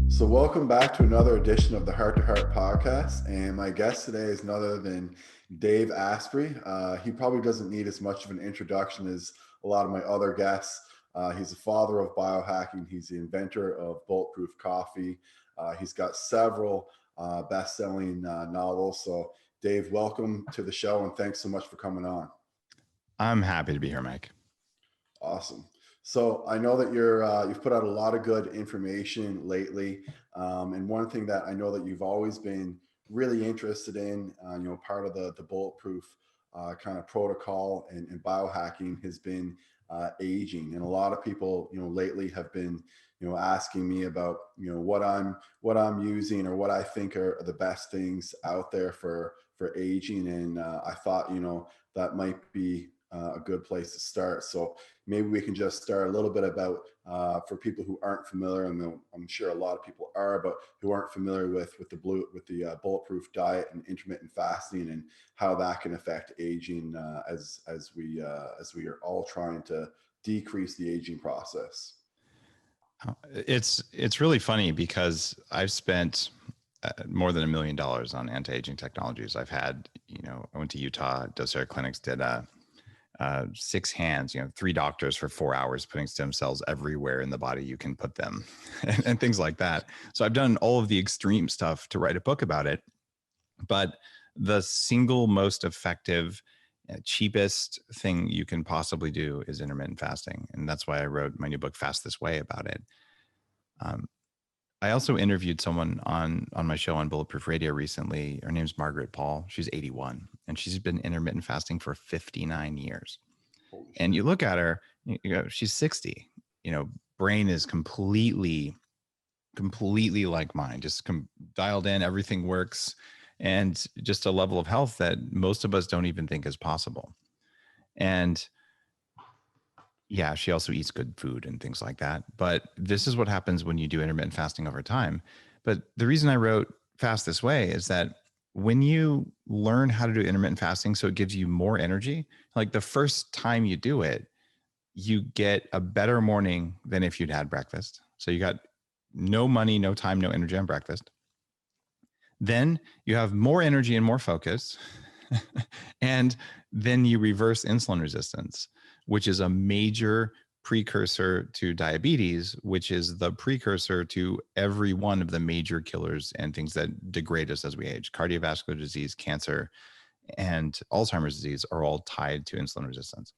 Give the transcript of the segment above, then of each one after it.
So welcome back to another edition of the Hart2Heart podcast. And my guest today is none other than Dave Asprey. He probably doesn't need as much of an introduction as a lot of my other guests. He's the father of biohacking. He's the inventor of Bulletproof Coffee. He's got several best-selling novels. So Dave, welcome to the show and thanks so much for coming on. I'm happy to be here, Mike. Awesome. So I know that you've put out a lot of good information lately, and one thing that I know that you've always been really interested in, part of the bulletproof kind of protocol and biohacking has been aging, and a lot of people lately have been asking me about what I'm using or what I think are the best things out there for aging, and I thought that might be a good place to start. So maybe we can just start a little bit about for people who aren't familiar, and I'm sure a lot of people are, but who aren't familiar with the bulletproof diet and intermittent fasting and how that can affect aging as we are all trying to decrease the aging process. It's really funny because I've spent more than $1 million on anti-aging technologies. I've had, I went to Utah, Docere Clinics, did 6 hands, 3 doctors for 4 hours putting stem cells everywhere in the body you can put them and things like that. So I've done all of the extreme stuff to write a book about it. But the single most effective, cheapest thing you can possibly do is intermittent fasting. And that's why I wrote my new book, Fast This Way, about it. I also interviewed someone on my show on Bulletproof Radio recently. Her name's Margaret Paul. She's 81, and she's been intermittent fasting for 59 years. And you look at her, she's 60. Brain is completely like mine, just dialed in. Everything works, and just a level of health that most of us don't even think is possible. And yeah, she also eats good food and things like that. But this is what happens when you do intermittent fasting over time. But the reason I wrote Fast This Way is that when you learn how to do intermittent fasting, so it gives you more energy, like the first time you do it, you get a better morning than if you'd had breakfast. So you got no money, no time, no energy on breakfast. Then you have more energy and more focus. And then you reverse insulin resistance, which is a major precursor to diabetes, which is the precursor to every one of the major killers and things that degrade us as we age. Cardiovascular disease, cancer, and Alzheimer's disease are all tied to insulin resistance.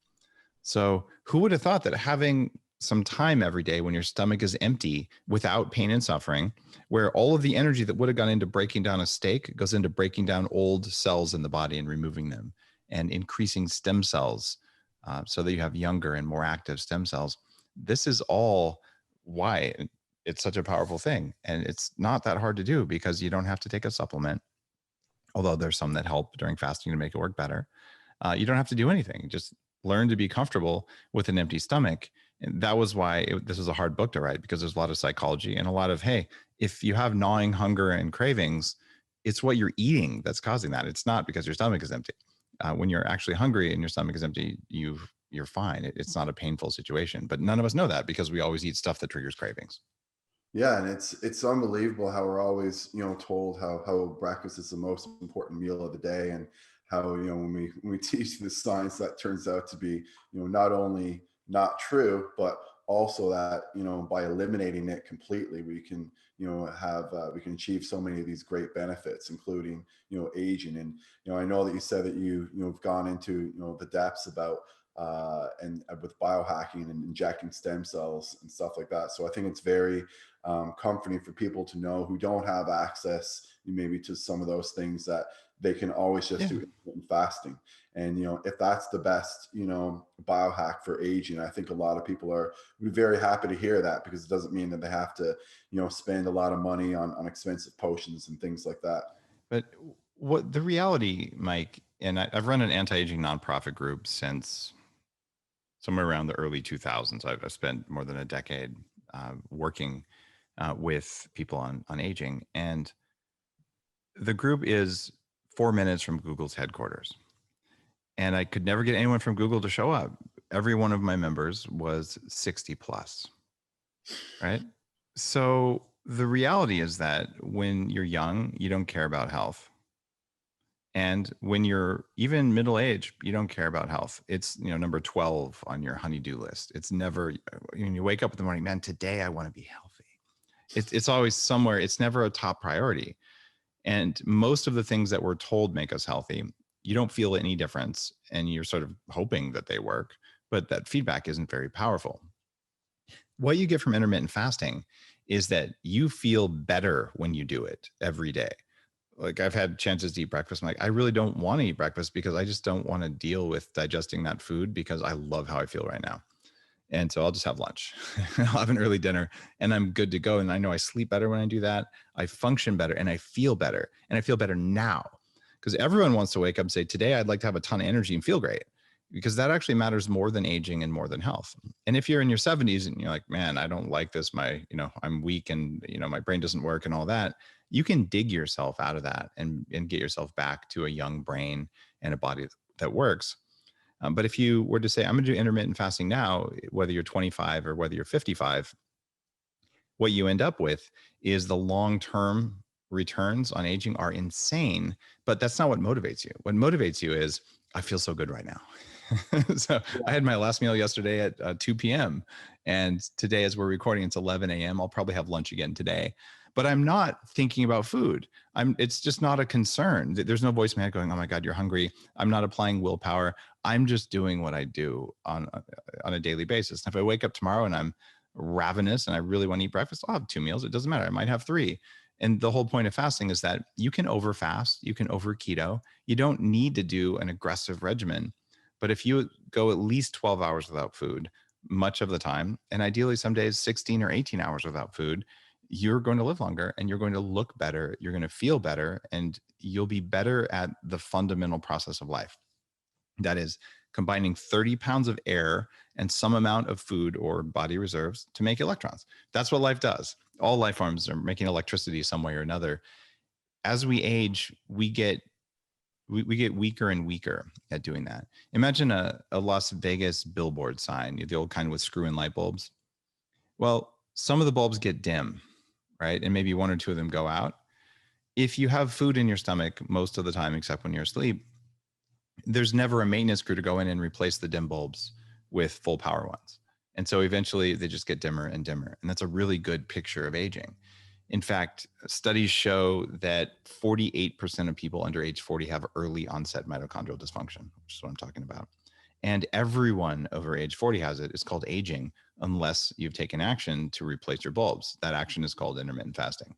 So who would have thought that having some time every day when your stomach is empty without pain and suffering, where all of the energy that would have gone into breaking down a steak goes into breaking down old cells in the body and removing them and increasing stem cells so that you have younger and more active stem cells. This is all why it's such a powerful thing. And it's not that hard to do because you don't have to take a supplement, although there's some that help during fasting to make it work better. You don't have to do anything. Just learn to be comfortable with an empty stomach. And that was why this was a hard book to write, because there's a lot of psychology and a lot of, hey, if you have gnawing hunger and cravings, it's what you're eating that's causing that. It's not because your stomach is empty. When you're actually hungry and your stomach is empty, you're fine. It's not a painful situation. But none of us know that because we always eat stuff that triggers cravings. Yeah, and it's unbelievable how we're always told how breakfast is the most important meal of the day, and how when we teach the science, that turns out to be not only not true, but also that by eliminating it completely, we can we can achieve so many of these great benefits, including aging. And I know that you said that you've gone into the depths about and with biohacking and injecting stem cells and stuff like that. So I think it's very comforting for people to know who don't have access maybe to some of those things, that they can always just do intermittent fasting. And if that's the best biohack for aging, I think a lot of people would be very happy to hear that, because it doesn't mean that they have to spend a lot of money on expensive potions and things like that. But what the reality, Mike, and I've run an anti-aging nonprofit group since somewhere around the early 2000s. I've spent more than a decade working with people on aging. And the group is 4 minutes from Google's headquarters. And I could never get anyone from Google to show up. Every one of my members was 60 plus, right? So The reality is that when you're young, you don't care about health. And when you're even middle age, you don't care about health. It's, number 12 on your honey-do list. It's never, when you wake up in the morning, man, today I want to be healthy. It's always somewhere. It's never a top priority. And most of the things that we're told make us healthy, you don't feel any difference and you're sort of hoping that they work, but that feedback isn't very powerful. What you get from intermittent fasting is that you feel better when you do it every day. Like I've had chances to eat breakfast. I'm like, I really don't want to eat breakfast because I just don't want to deal with digesting that food because I love how I feel right now. And so I'll just have lunch. I'll have an early dinner and I'm good to go. And I know I sleep better when I do that. I function better and I feel better. And I feel better now because everyone wants to wake up and say, today I'd like to have a ton of energy and feel great, because that actually matters more than aging and more than health. And if you're in your 70s and you're like, man, I don't like this, I'm weak and my brain doesn't work and all that, you can dig yourself out of that and get yourself back to a young brain and a body that works. But if you were to say, I'm going to do intermittent fasting now, whether you're 25 or whether you're 55, what you end up with is the long-term returns on aging are insane, but that's not what motivates you. What motivates you is, I feel so good right now. So I had my last meal yesterday at 2 p.m. And today, as we're recording, it's 11 a.m. I'll probably have lunch again today, but I'm not thinking about food. It's just not a concern. There's no voice in my head going, oh my God, you're hungry. I'm not applying willpower. I'm just doing what I do on a daily basis. And if I wake up tomorrow and I'm ravenous and I really want to eat breakfast, I'll have 2 meals. It doesn't matter. I might have 3. And the whole point of fasting is that you can over fast, you can over keto. You don't need to do an aggressive regimen. But if you go at least 12 hours without food, much of the time, and ideally some days 16 or 18 hours without food, you're going to live longer and you're going to look better. You're going to feel better and you'll be better at the fundamental process of life. That is combining 30 pounds of air and some amount of food or body reserves to make electrons. That's what life does. All life forms are making electricity some way or another. As we age, we get weaker and weaker at doing that. Imagine a Las Vegas billboard sign, the old kind with screw-in light bulbs. Well, some of the bulbs get dim, right? And maybe 1 or 2 of them go out. If you have food in your stomach most of the time, except when you're asleep, there's never a maintenance crew to go in and replace the dim bulbs with full power ones. And so eventually they just get dimmer and dimmer. And that's a really good picture of aging. In fact, studies show that 48% of people under age 40 have early onset mitochondrial dysfunction, which is what I'm talking about. And everyone over age 40 has it. It's called aging unless you've taken action to replace your bulbs. That action is called intermittent fasting.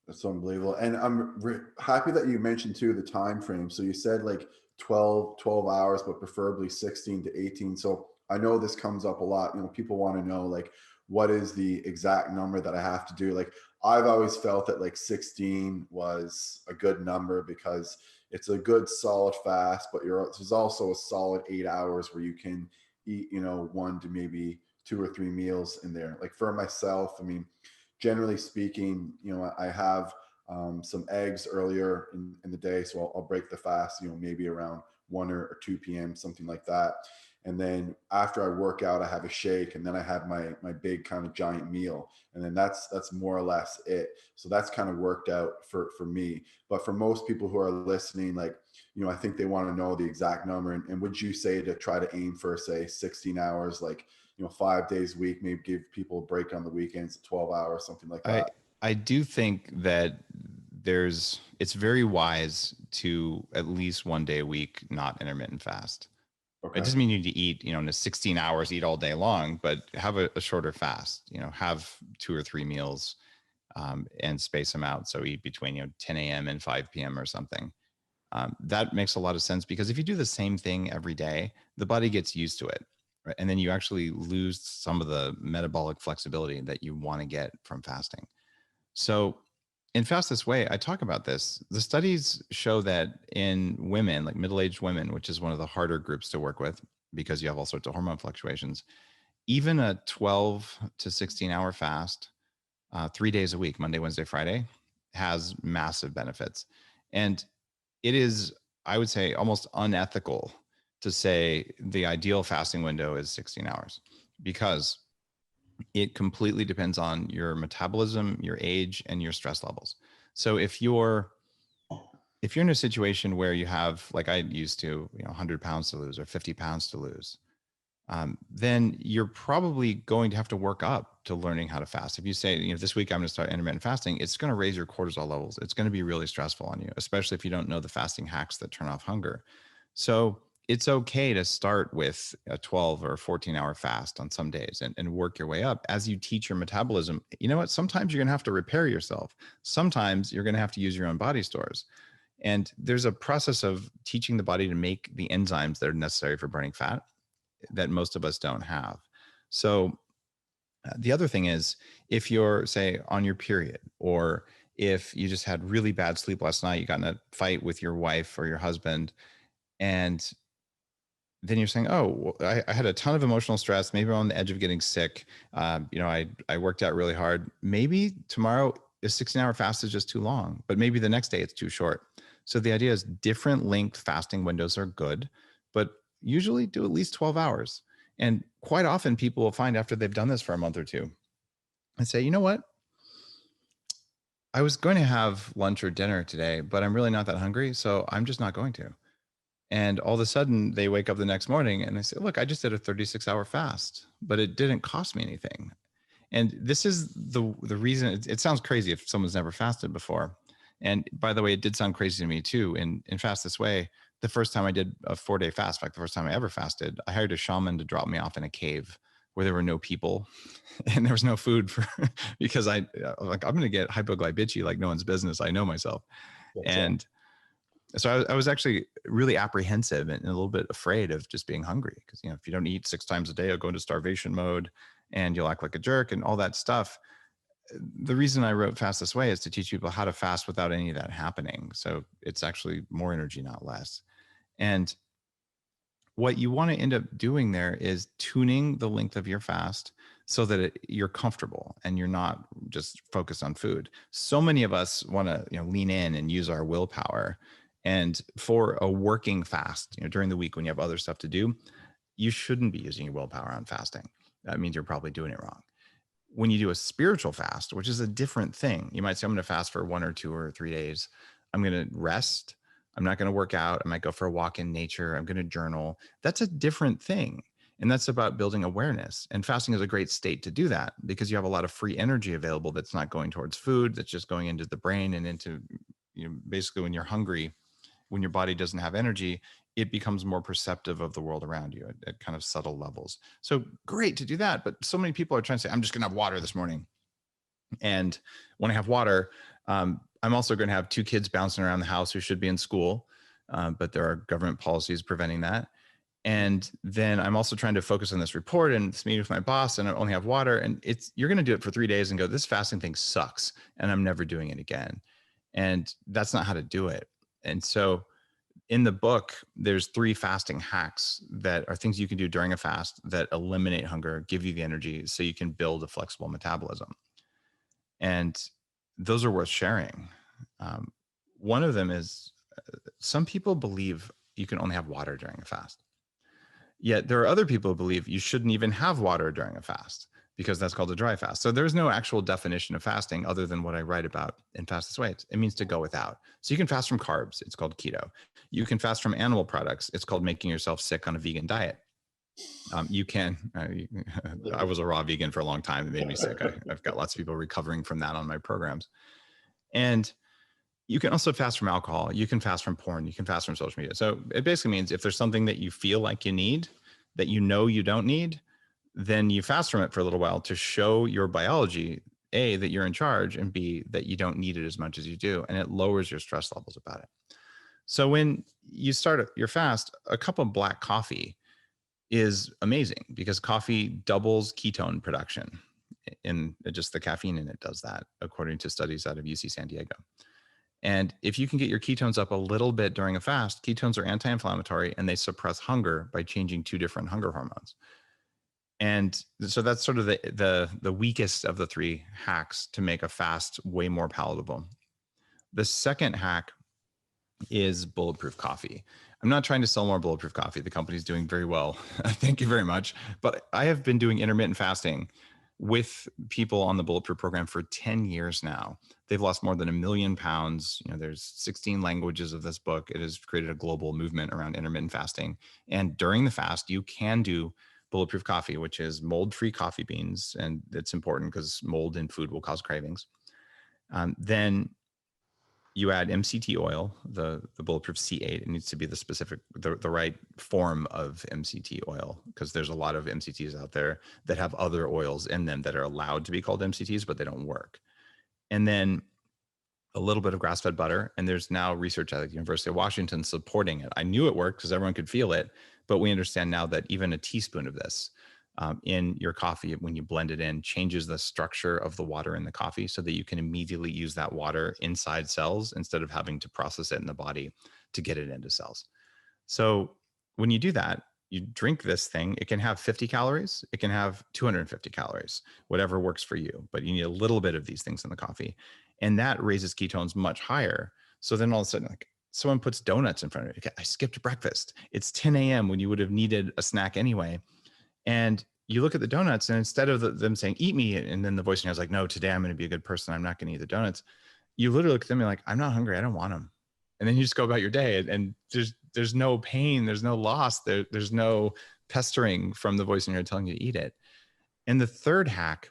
That's unbelievable. And I'm happy that you mentioned too the time frame. So you said like 12 hours, but preferably 16 to 18. So I know this comes up a lot. People want to know like what is the exact number that I have to do. Like I've always felt that like 16 was a good number because it's a good solid fast, but there's also a solid 8 hours where you can eat, 1 to maybe 2 or 3 meals in there. Like for myself, I mean, generally speaking, I have some eggs earlier in the day. So I'll break the fast, maybe around 1 or 2 p.m., something like that. And then after I work out, I have a shake, and then I have my big kind of giant meal. And then that's more or less it. So that's kind of worked out for me. But for most people who are listening, like, I think they want to know the exact number. And would you say to try to aim for, say, 16 hours, like, 5 days a week, maybe give people a break on the weekends, 12 hours, something like that? I do think that it's very wise to at least 1 day a week not intermittent fast. Okay. It doesn't mean you need to eat, in the 16 hours, eat all day long, but have a shorter fast, have 2 or 3 meals and space them out. So eat between, 10 a.m. and 5 p.m. or something. That makes a lot of sense because if you do the same thing every day, the body gets used to it. Right? And then you actually lose some of the metabolic flexibility that you want to get from fasting. So in Fast This Way, I talk about this. The studies show that in women, like middle-aged women, which is one of the harder groups to work with because you have all sorts of hormone fluctuations, even a 12 to 16-hour fast, 3 days a week, Monday, Wednesday, Friday, has massive benefits. And it is, I would say, almost unethical to say the ideal fasting window is 16 hours because It completely depends on your metabolism, your age, and your stress levels. So if you're in a situation where you have, like I used to, 100 pounds to lose or 50 pounds to lose, then you're probably going to have to work up to learning how to fast. If you say, this week I'm going to start intermittent fasting, it's going to raise your cortisol levels. It's going to be really stressful on you, especially if you don't know the fasting hacks that turn off hunger. So it's okay to start with a 12 or 14-hour fast on some days and work your way up as you teach your metabolism. You know what? Sometimes you're going to have to repair yourself. Sometimes you're going to have to use your own body stores. And there's a process of teaching the body to make the enzymes that are necessary for burning fat that most of us don't have. So the other thing is, if you're, say, on your period, or if you just had really bad sleep last night, you got in a fight with your wife or your husband, and then you're saying, oh, well, I had a ton of emotional stress. Maybe I'm on the edge of getting sick. I worked out really hard. Maybe tomorrow a 16-hour fast is just too long, but maybe the next day it's too short. So the idea is different length fasting windows are good, but usually do at least 12 hours. And quite often people will find after they've done this for a month or two and say, you know what? I was going to have lunch or dinner today, but I'm really not that hungry. So I'm just not going to. And all of a sudden they wake up the next morning and they say, look, I just did a 36-hour fast, but it didn't cost me anything. And this is the reason. It sounds crazy if someone's never fasted before. And by the way, it did sound crazy to me too. In Fast This Way, the first time I did a 4-day fast, in fact, the first time I ever fasted, I hired a shaman to drop me off in a cave where there were no people and there was no food for, because I'm going to get hypoglycemia like no one's business. I know myself. That's And so I was actually really apprehensive and a little bit afraid of just being hungry, because if you don't eat 6 times a day, you'll go into starvation mode and you'll act like a jerk and all that stuff. The reason I wrote Fast This Way is to teach people how to fast without any of that happening. So it's actually more energy, not less. And what you want to end up doing there is tuning the length of your fast so that you're comfortable and you're not just focused on food. So many of us want to lean in and use our willpower. And for a working fast, during the week when you have other stuff to do, you shouldn't be using your willpower on fasting. That means you're probably doing it wrong. When you do a spiritual fast, which is a different thing, you might say, I'm going to fast for 1 or 2 or 3 days. I'm going to rest. I'm not going to work out. I might go for a walk in nature. I'm going to journal. That's a different thing. And that's about building awareness. And fasting is a great state to do that because you have a lot of free energy available that's not going towards food, that's just going into the brain and into, basically when you're hungry, when your body doesn't have energy, it becomes more perceptive of the world around you at kind of subtle levels. So great to do that. But so many people are trying to say, I'm just going to have water this morning. And when I have water, I'm also going to have 2 kids bouncing around the house who should be in school, but there are government policies preventing that. And then I'm also trying to focus on this report and this meeting with my boss, and I only have water. And you're going to do it for 3 days and go, this fasting thing sucks, and I'm never doing it again. And that's not how to do it. And so in the book, there's 3 fasting hacks that are things you can do during a fast that eliminate hunger, give you the energy so you can build a flexible metabolism. And those are worth sharing. One of them is some people believe you can only have water during a fast. Yet there are other people who believe you shouldn't even have water during a fast because that's called a dry fast. So there's no actual definition of fasting other than what I write about in Fast This Way. It means to go without. So you can fast from carbs. It's called keto. You can fast from animal products. It's called making yourself sick on a vegan diet. You can. I was a raw vegan for a long time. It made me sick. I've got lots of people recovering from that on my programs. And you can also fast from alcohol. You can fast from porn. You can fast from social media. So it basically means if there's something that you feel like you need, that you don't need, then you fast from it for a little while to show your biology, A, that you're in charge, and B, that you don't need it as much as you do. And it lowers your stress levels about it. So when you start your fast, a cup of black coffee is amazing because coffee doubles ketone production. In just the caffeine in it does that, according to studies out of UC San Diego. And if you can get your ketones up a little bit during a fast, ketones are anti-inflammatory and they suppress hunger by changing 2 different hunger hormones. And so that's sort of the weakest of the 3 hacks to make a fast way more palatable. The second hack is Bulletproof Coffee. I'm not trying to sell more Bulletproof Coffee. The company's doing very well. Thank you very much. But I have been doing intermittent fasting with people on the Bulletproof program for 10 years now. They've lost more than 1 million pounds. There's 16 languages of this book. It has created a global movement around intermittent fasting. And during the fast, you can do Bulletproof Coffee, which is mold-free coffee beans. And it's important because mold in food will cause cravings. Then you add MCT oil, the Bulletproof C8. It needs to be the right form of MCT oil, because there's a lot of MCTs out there that have other oils in them that are allowed to be called MCTs, but they don't work. And then a little bit of grass-fed butter. And there's now research at the University of Washington supporting it. I knew it worked because everyone could feel it, but we understand now that even a teaspoon of this in your coffee, when you blend it in, changes the structure of the water in the coffee so that you can immediately use that water inside cells instead of having to process it in the body to get it into cells. So when you do that, you drink this thing, it can have 50 calories, it can have 250 calories, whatever works for you, but you need a little bit of these things in the coffee. And that raises ketones much higher. So then all of a sudden, like, someone puts donuts in front of you. Okay, I skipped breakfast. It's 10 a.m. when you would have needed a snack anyway. And you look at the donuts, and instead of them saying, eat me, and then the voice in your head is like, no, today I'm going to be a good person, I'm not going to eat the donuts. You literally look at them and you're like, I'm not hungry, I don't want them. And then you just go about your day, and there's no pain, there's no loss, there's no pestering from the voice in your head telling you to eat it. And the third hack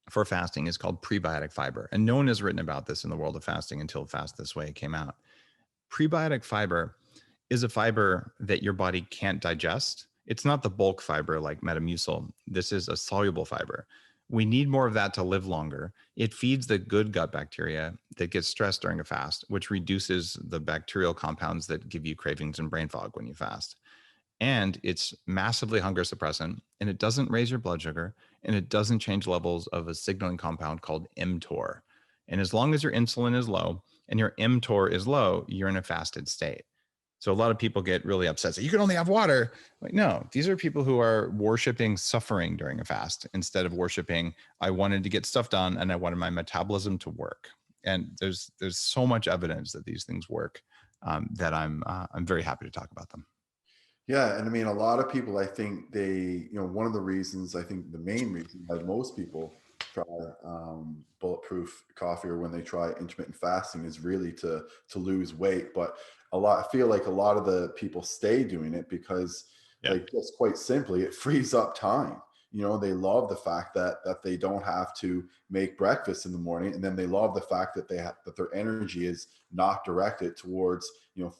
for fasting is called prebiotic fiber. And no one has written about this in the world of fasting until Fast This Way came out. Prebiotic fiber is a fiber that your body can't digest. It's not the bulk fiber like Metamucil. This is a soluble fiber. We need more of that to live longer. It feeds the good gut bacteria that gets stressed during a fast, which reduces the bacterial compounds that give you cravings and brain fog when you fast. And it's massively hunger suppressant, and it doesn't raise your blood sugar, and it doesn't change levels of a signaling compound called mTOR. And as long as your insulin is low and your mTOR is low, you're in a fasted state. So a lot of people get really upset. So you can only have water. Like, no, these are people who are worshiping suffering during a fast instead of worshiping, I wanted to get stuff done and I wanted my metabolism to work. And there's so much evidence that these things work, that I'm very happy to talk about them. Yeah, and I mean, a lot of people, I think one of the reasons, I think the main reason why most people try bulletproof coffee, or when they try intermittent fasting, is really to lose weight. But I feel like a lot of the people stay doing it because, Yeah. like, just quite simply, it frees up time. They love the fact that they don't have to make breakfast in the morning, and then they love the fact that that their energy is not directed towards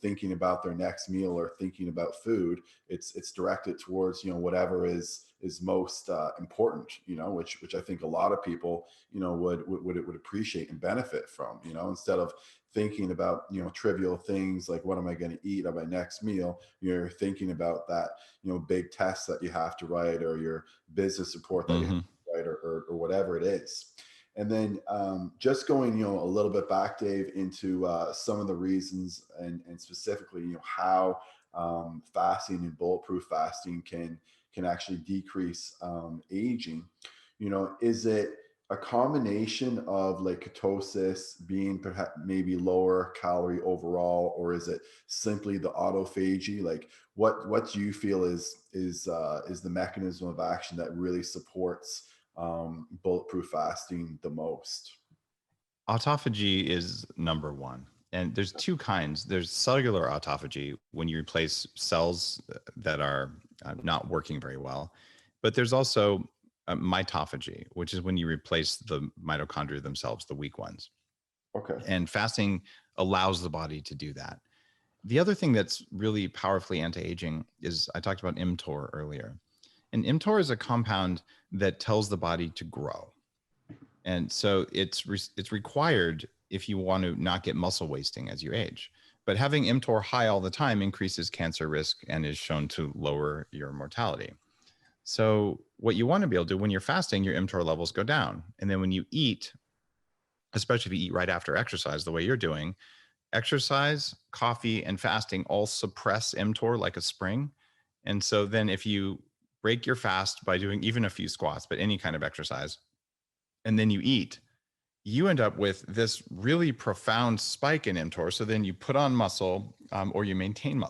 thinking about their next meal or thinking about food. It's directed towards whatever is most important, which I think a lot of people would appreciate and benefit from, instead of thinking about trivial things like, what am I going to eat at my next meal? You're thinking about that big test that you have to write, or your business report that you have to write, or whatever it is. And then just going, a little bit back, Dave, into some of the reasons, and specifically, how fasting and bulletproof fasting can actually decrease aging. Is it a combination of like ketosis being perhaps maybe lower calorie overall, or is it simply the autophagy? Like, what do you feel is the mechanism of action that really supports bulletproof fasting the most? Autophagy is number one. And there's two kinds. There's cellular autophagy, when you replace cells that are not working very well. But there's also mitophagy, which is when you replace the mitochondria themselves, the weak ones. Okay. And fasting allows the body to do that. The other thing that's really powerfully anti-aging is, I talked about mTOR earlier. And mTOR is a compound that tells the body to grow. And so it's required if you want to not get muscle wasting as you age. But having mTOR high all the time increases cancer risk and is shown to lower your mortality. So what you want to be able to do when you're fasting, your mTOR levels go down. And then when you eat, especially if you eat right after exercise, the way you're doing, exercise, coffee, and fasting all suppress mTOR like a spring. And so then if you break your fast by doing even a few squats, but any kind of exercise, and then you eat, you end up with this really profound spike in mTOR. So then you put on muscle, or you maintain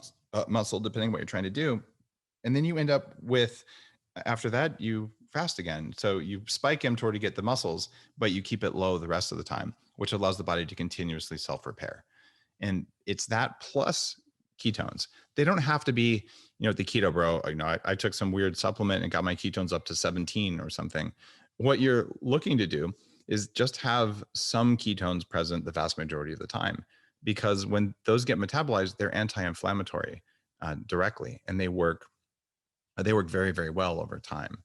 muscle, depending on what you're trying to do. And then you end up with, after that, you fast again. So you spike mTOR to get the muscles, but you keep it low the rest of the time, which allows the body to continuously self-repair. And it's that plus ketones. They don't have to be, the keto bro, I took some weird supplement and got my ketones up to 17 or something. What you're looking to do is just have some ketones present the vast majority of the time, because when those get metabolized, they're anti-inflammatory directly, and they work very, very well over time.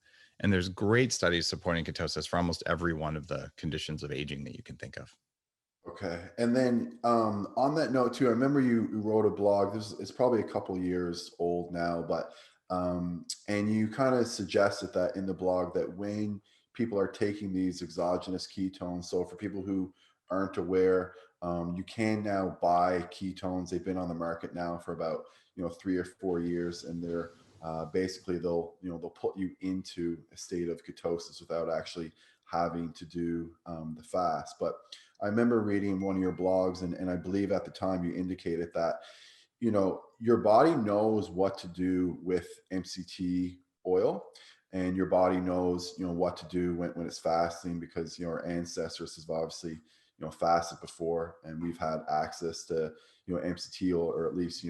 And there's great studies supporting ketosis for almost every one of the conditions of aging that you can think of. Okay. And then on that note too, I remember you wrote a blog. It's probably a couple years old now, but and you kind of suggested that in the blog that when people are taking these exogenous ketones, so for people who aren't aware, you can now buy ketones. They've been on the market now for about 3 or 4 years, and they're basically they'll put you into a state of ketosis without actually having to do the fast. But I remember reading one of your blogs, and I believe at the time you indicated that, your body knows what to do with MCT oil, and your body knows, what to do when it's fasting, because, our ancestors have obviously, fasted before, and we've had access to, MCT oil, or at least,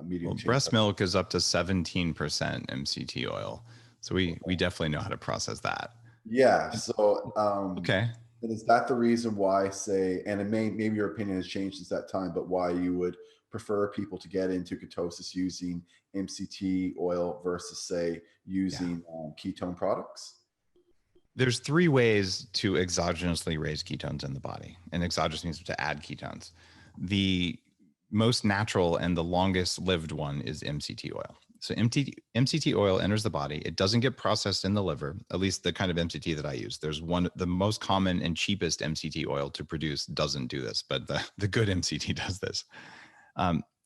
medium chain. Breast milk is up to 17% MCT oil. So we definitely know how to process that. Yeah. So, okay. and is that the reason why, say, and it maybe your opinion has changed since that time, but why you would prefer people to get into ketosis using MCT oil versus, say, using ketone products? There's 3 ways to exogenously raise ketones in the body. And exogenous means to add ketones. The most natural and the longest lived one is MCT oil. So MCT oil enters the body. It doesn't get processed in the liver, at least the kind of MCT that I use. There's the most common and cheapest MCT oil to produce doesn't do this, but the good MCT does this.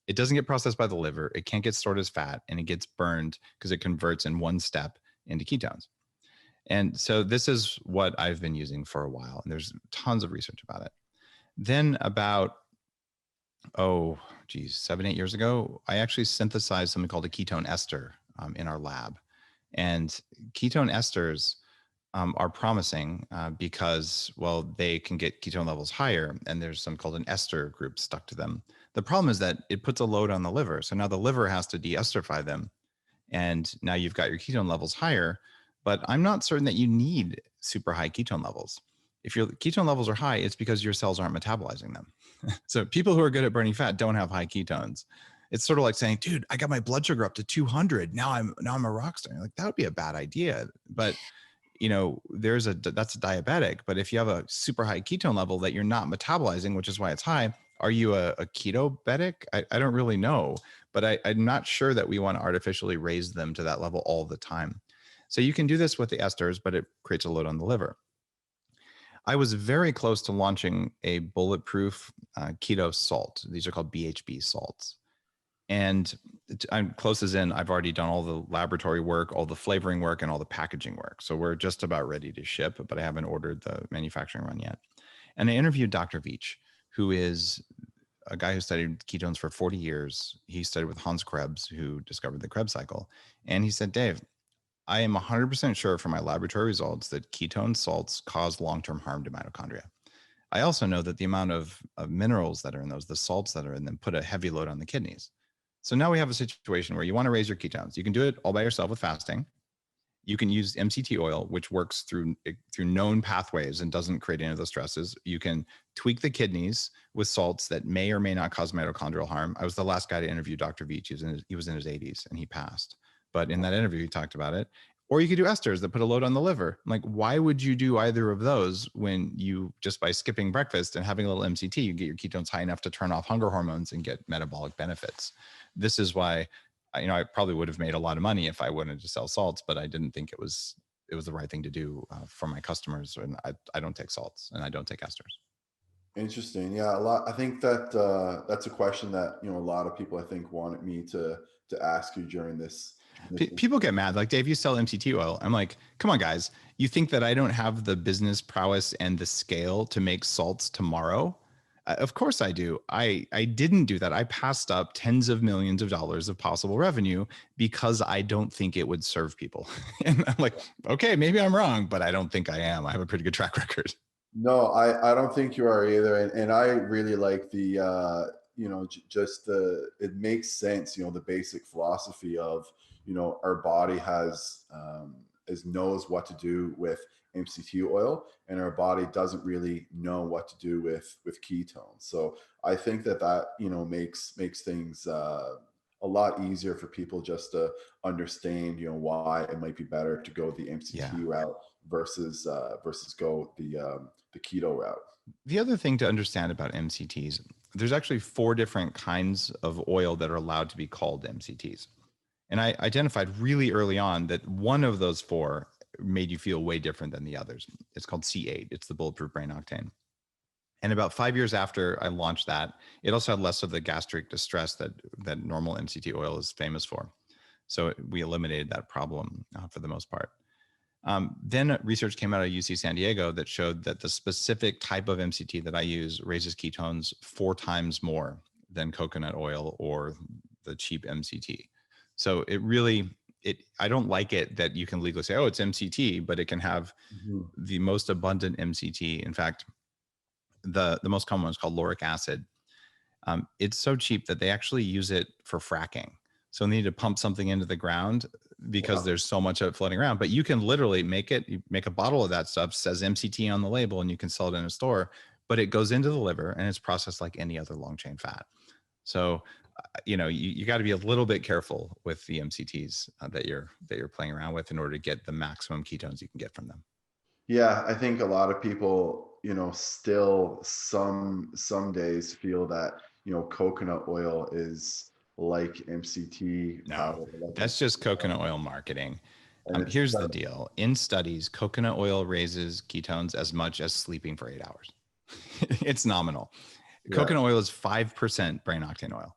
It doesn't get processed by the liver. It can't get stored as fat, and it gets burned because it converts in one step into ketones. And so this is what I've been using for a while, and there's tons of research about it. Then about 7-8 years ago, I actually synthesized something called a ketone ester in our lab. And ketone esters are promising because, well, they can get ketone levels higher, and there's something called an ester group stuck to them. The problem is that it puts a load on the liver. So now the liver has to deesterify them. And now you've got your ketone levels higher, but I'm not certain that you need super high ketone levels. If your ketone levels are high, it's because your cells aren't metabolizing them. So people who are good at burning fat don't have high ketones. It's sort of like saying, dude, I got my blood sugar up to 200. Now I'm a rock star. Like, that would be a bad idea. But that's a diabetic. But if you have a super high ketone level that you're not metabolizing, which is why it's high, are you a ketobetic? I don't really know, but I'm not sure that we want to artificially raise them to that level all the time. So you can do this with the esters, but it creates a load on the liver. I was very close to launching a bulletproof keto salt. These are called BHB salts. And I'm close as in I've already done all the laboratory work, all the flavoring work, and all the packaging work. So we're just about ready to ship, but I haven't ordered the manufacturing run yet. And I interviewed Dr. Veach, who is a guy who studied ketones for 40 years. He studied with Hans Krebs, who discovered the Krebs cycle. And he said, Dave, I am 100% sure from my laboratory results that ketone salts cause long-term harm to mitochondria. I also know that the amount of minerals that are in those, the salts that are in them, put a heavy load on the kidneys. So now we have a situation where you want to raise your ketones. You can do it all by yourself with fasting. You can use MCT oil, which works through known pathways and doesn't create any of those stresses. You can tweak the kidneys with salts that may or may not cause mitochondrial harm. I was the last guy to interview Dr. Veach. He was in his 80s and he passed. But in that interview, he talked about it. Or you could do esters that put a load on the liver. I'm like, why would you do either of those when you, just by skipping breakfast and having a little MCT, you get your ketones high enough to turn off hunger hormones and get metabolic benefits? This is why, I probably would have made a lot of money if I wanted to sell salts, but I didn't think it was the right thing to do for my customers. And I don't take salts and I don't take esters. Interesting. Yeah, a lot. I think that that's a question that a lot of people, I think, wanted me to ask you during this. People get mad. Like, Dave, you sell MCT oil. I'm like, come on, guys. You think that I don't have the business prowess and the scale to make salts tomorrow? Of course I do. I didn't do that. I passed up tens of millions of dollars of possible revenue because I don't think it would serve people. And I'm like, okay, maybe I'm wrong, but I don't think I am. I have a pretty good track record. No, I don't think you are either. And I really like the, just it makes sense, the basic philosophy of, our body knows what to do with MCT oil, and our body doesn't really know what to do with ketones. So I think that, makes things, a lot easier for people just to understand, why it might be better to go the Yeah. MCT route versus go the keto route. The other thing to understand about MCTs, there's actually 4 different kinds of oil that are allowed to be called MCTs. And I identified really early on that one of those 4 made you feel way different than the others. It's called C8. It's the Bulletproof Brain Octane. And about 5 years after I launched that, it also had less of the gastric distress that normal MCT oil is famous for. So we eliminated that problem for the most part. Then research came out of UC San Diego that showed that the specific type of MCT that I use raises ketones 4 times more than coconut oil or the cheap MCT. So I don't like it that you can legally say, oh, it's MCT, but it can have Mhm. the most abundant MCT. In fact, the most common one is called lauric acid. It's so cheap that they actually use it for fracking. So they need to pump something into the ground because Wow. there's so much of it floating around. But you can literally you make a bottle of that stuff, says MCT on the label, and you can sell it in a store. But it goes into the liver and it's processed like any other long chain fat. So, you got to be a little bit careful with the MCTs that you're playing around with in order to get the maximum ketones you can get from them. Yeah, I think a lot of people, still some days feel that, coconut oil is like MCT No, powder, like that's just coconut oil marketing. and it's Here's the deal. In studies, coconut oil raises ketones as much as sleeping for 8 hours. It's nominal. yeah, Coconut oil is 5% brain octane oil.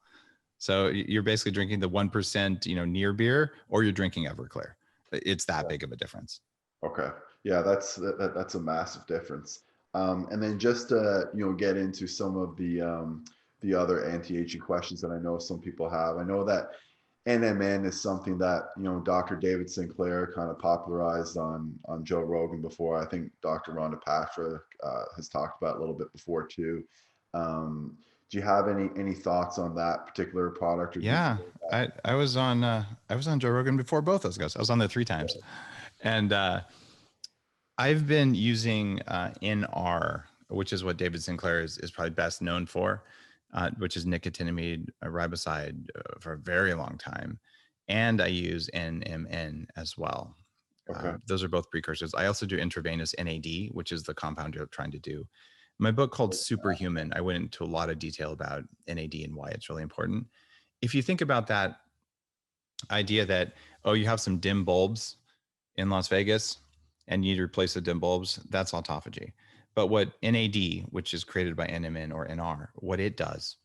So you're basically drinking the 1%, near beer, or you're drinking Everclear. It's that yeah. big of a difference. Okay. Yeah, that's a massive difference. And then just get into some of the other anti-aging questions that I know some people have. I know that NMN is something that Dr. David Sinclair kind of popularized on Joe Rogan before. I think Dr. Rhonda Patrick has talked about it a little bit before too. Do you have any thoughts on that particular product, or do you Yeah, feel that? I was on Joe Rogan before both those guys. I was on there 3 times, and I've been using NR, which is what David Sinclair is probably best known for, which is nicotinamide riboside for a very long time. And I use NMN as well. Okay. Those are both precursors. I also do intravenous NAD, which is the compound you're trying to do. My book called Superhuman, I went into a lot of detail about NAD and why it's really important. If you think about that idea that, oh, you have some dim bulbs in Las Vegas and you need to replace the dim bulbs, that's autophagy. But what NAD, which is created by NMN or NR, what it does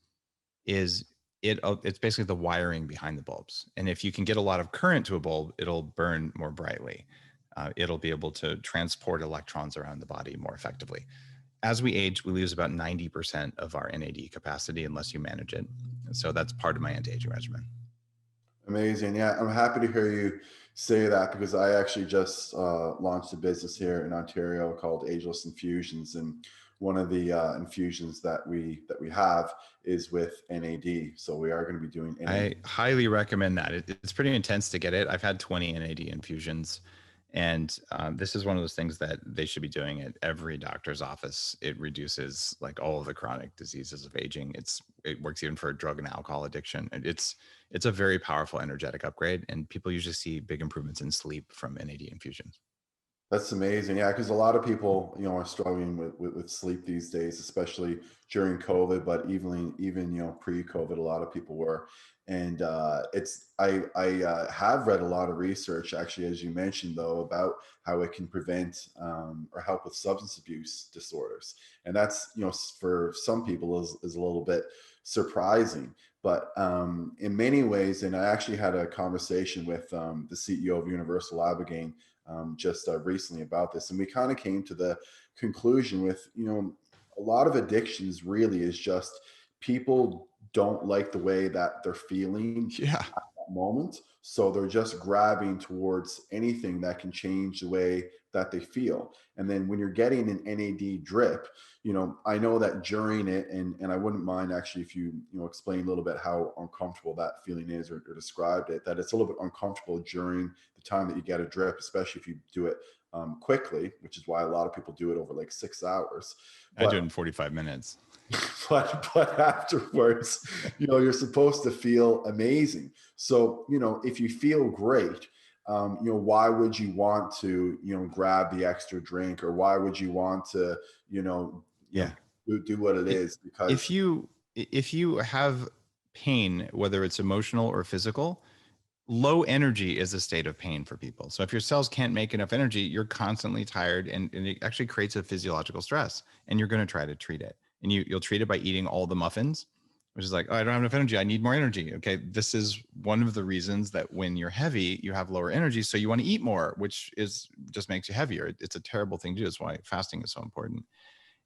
is it's basically the wiring behind the bulbs. And if you can get a lot of current to a bulb, it'll burn more brightly. It'll be able to transport electrons around the body more effectively. As we age, we lose about 90% of our NAD capacity unless you manage it. So that's part of my anti-aging regimen. Amazing. Yeah, I'm happy to hear you say that because I actually just launched a business here in Ontario called Ageless Infusions, and one of the infusions that we have is with NAD. So we are going to be doing I NAD. highly recommend that. It's pretty intense to get it. I've had 20 NAD infusions, and this is one of those things that they should be doing at every doctor's office. It reduces like all of the chronic diseases of aging. It works even for drug and alcohol addiction. It's a very powerful energetic upgrade, and people usually see big improvements in sleep from NAD infusions. That's amazing. Yeah, because a lot of people, are struggling with sleep these days, especially during COVID, but even pre-COVID, a lot of people were. And I have read a lot of research, actually, as you mentioned, though, about how it can prevent or help with substance abuse disorders, and that's for some people is a little bit surprising. But in many ways, and I actually had a conversation with the CEO of Universal just recently about this, and we kind of came to the conclusion with a lot of addictions really is just people don't like the way that they're feeling Yeah. at that moment. So they're just grabbing towards anything that can change the way that they feel. And then when you're getting an NAD drip, I know that during it, and I wouldn't mind actually if you explain a little bit how uncomfortable that feeling is, or described it, that it's a little bit uncomfortable during the time that you get a drip, especially if you do it quickly, which is why a lot of people do it over like 6 hours. I do it But in 45 minutes. but afterwards, you're supposed to feel amazing. So, if you feel great, why would you want to, grab the extra drink, or why would you want to, Yeah. do what it It, is? if Because you have pain, whether it's emotional or physical, low energy is a state of pain for people. So if your cells can't make enough energy, you're constantly tired, and it actually creates a physiological stress, and you're going to try to treat it. And you'll treat it by eating all the muffins, which is like, oh, I don't have enough energy. I need more energy. Okay. This is one of the reasons that when you're heavy, you have lower energy. So you want to eat more, which just makes you heavier. It's a terrible thing to do. That's why fasting is so important.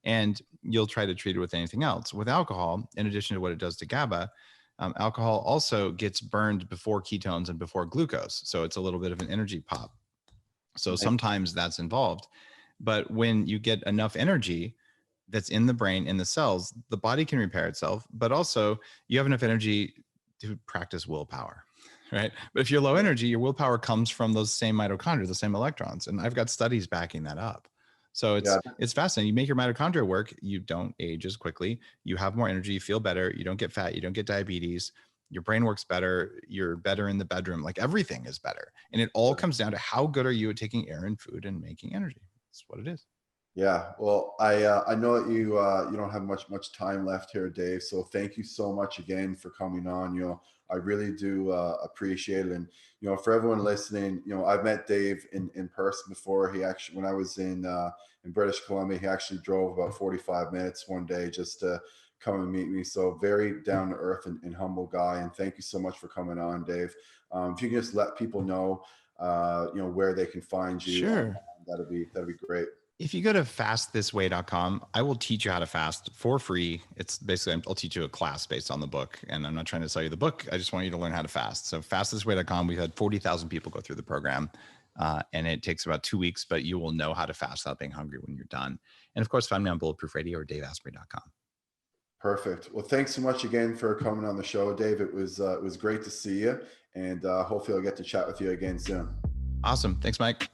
And you'll try to treat it with anything else. With alcohol, in addition to what it does to GABA, alcohol also gets burned before ketones and before glucose. So it's a little bit of an energy pop. So sometimes that's involved. But when you get enough energy that's in the brain, in the cells, the body can repair itself, but also you have enough energy to practice willpower, right? But if you're low energy, your willpower comes from those same mitochondria, the same electrons. And I've got studies backing that up. So yeah, it's fascinating. You make your mitochondria work, you don't age as quickly, you have more energy, you feel better, you don't get fat, you don't get diabetes, your brain works better, you're better in the bedroom, like everything is better. And it all comes down to how good are you at taking air and food and making energy. That's what it is. yeah. Well, I know that you don't have much time left here, Dave. So thank you so much again for coming on. I really do appreciate it. And for everyone listening, I've met Dave in person before. He actually, when I was in British Columbia, he actually drove about 45 minutes one day just to come and meet me. So very down to earth and humble guy. And thank you so much for coming on, Dave. If you can just let people know, where they can find you online, Sure. that'd be great. If you go to fastthisway.com, I will teach you how to fast for free. It's basically, I'll teach you a class based on the book. And I'm not trying to sell you the book. I just want you to learn how to fast. So fastthisway.com, we've had 40,000 people go through the program. And it takes about 2 weeks, but you will know how to fast without being hungry when you're done. And of course, find me on Bulletproof Radio or daveasprey.com. Perfect. Well, thanks so much again for coming on the show, Dave. It was great to see you, and hopefully I'll get to chat with you again soon. Awesome. Thanks, Mike.